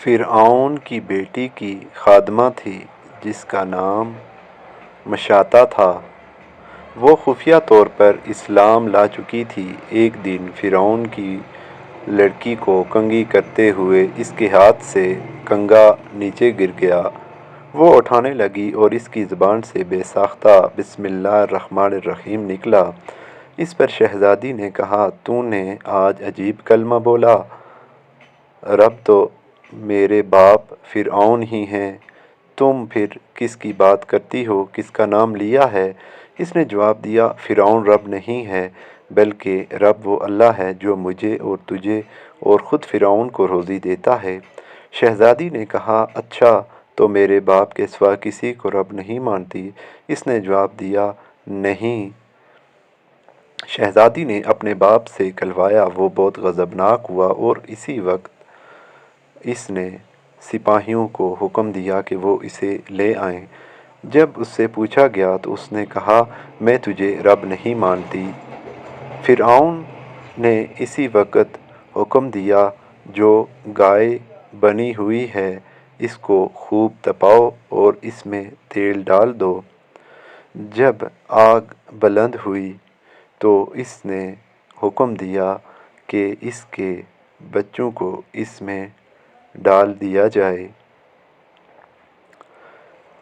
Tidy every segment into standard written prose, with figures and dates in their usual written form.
فرعون کی بیٹی کی خادمہ تھی جس کا نام مشاطہ تھا۔ وہ خفیہ طور پر اسلام لا چکی تھی۔ ایک دن فرعون کی لڑکی کو کنگھی کرتے ہوئے اس کے ہاتھ سے کنگھا نیچے گر گیا۔ وہ اٹھانے لگی اور اس کی زبان سے بے ساختہ بسم اللہ الرحمن الرحیم نکلا۔ اس پر شہزادی نے کہا، تو نے آج عجیب کلمہ بولا، رب تو میرے باپ فرعون ہی ہیں، تم پھر کس کی بات کرتی ہو، کس کا نام لیا ہے؟ اس نے جواب دیا، فرعون رب نہیں ہے بلکہ رب وہ اللہ ہے جو مجھے اور تجھے اور خود فرعون کو روزی دیتا ہے۔ شہزادی نے کہا، اچھا تو میرے باپ کے سوا کسی کو رب نہیں مانتی؟ اس نے جواب دیا، نہیں۔ شہزادی نے اپنے باپ سے کہلوایا، وہ بہت غضبناک ہوا اور اسی وقت اس نے سپاہیوں کو حکم دیا کہ وہ اسے لے آئیں۔ جب اس سے پوچھا گیا تو اس نے کہا، میں تجھے رب نہیں مانتی۔ فرعون نے اسی وقت حکم دیا، جو گائے بنی ہوئی ہے اس کو خوب تپاؤ اور اس میں تیل ڈال دو۔ جب آگ بلند ہوئی تو اس نے حکم دیا کہ اس کے بچوں کو اس میں ڈال دیا جائے۔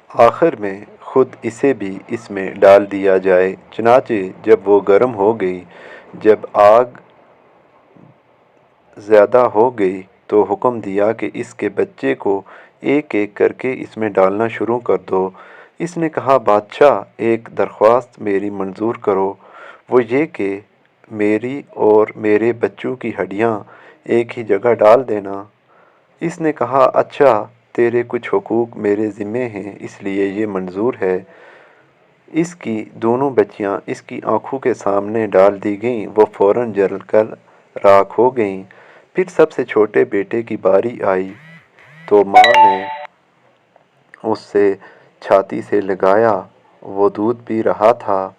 آخر میں خود اسے بھی اس میں ڈال دیا جائے۔ چنانچہ جب وہ گرم ہو گئی، جب آگ زیادہ ہو گئی تو حکم دیا کہ اس کے بچے کو ایک ایک کر کے اس میں ڈالنا شروع کر دو۔ اس نے کہا، بادشاہ ایک درخواست میری منظور کرو، وہ یہ کہ میری اور میرے بچوں کی ہڈیاں ایک ہی جگہ ڈال دینا۔ اس نے کہا، اچھا تیرے کچھ حقوق میرے ذمے ہیں اس لیے یہ منظور ہے۔ اس کی دونوں بچیاں اس کی آنکھوں کے سامنے ڈال دی گئیں، وہ فوراً جل کر راکھ ہو گئیں۔ پھر سب سے چھوٹے بیٹے کی باری آئی تو ماں نے اسے چھاتی سے لگایا، وہ دودھ پی رہا تھا۔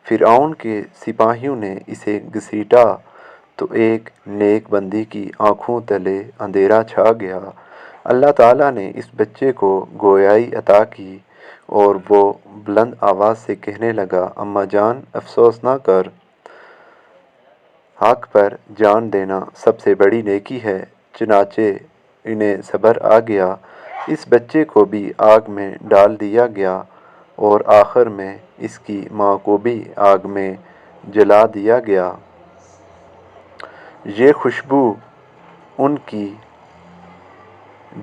فرعون کے سپاہیوں نے اسے گھسیٹا تو ایک نیک بندی کی آنکھوں تلے اندھیرا چھا گیا۔ اللہ تعالیٰ نے اس بچے کو گویائی عطا کی اور وہ بلند آواز سے کہنے لگا، اماں جان افسوس نہ کر، حق پر جان دینا سب سے بڑی نیکی ہے۔ چنانچہ انہیں صبر آ گیا۔ اس بچے کو بھی آگ میں ڈال دیا گیا اور آخر میں اس کی ماں کو بھی آگ میں جلا دیا گیا۔ یہ خوشبو ان کی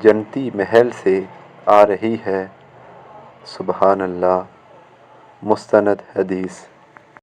جنتی محل سے آ رہی ہے۔ سبحان اللہ۔ مستند حدیث۔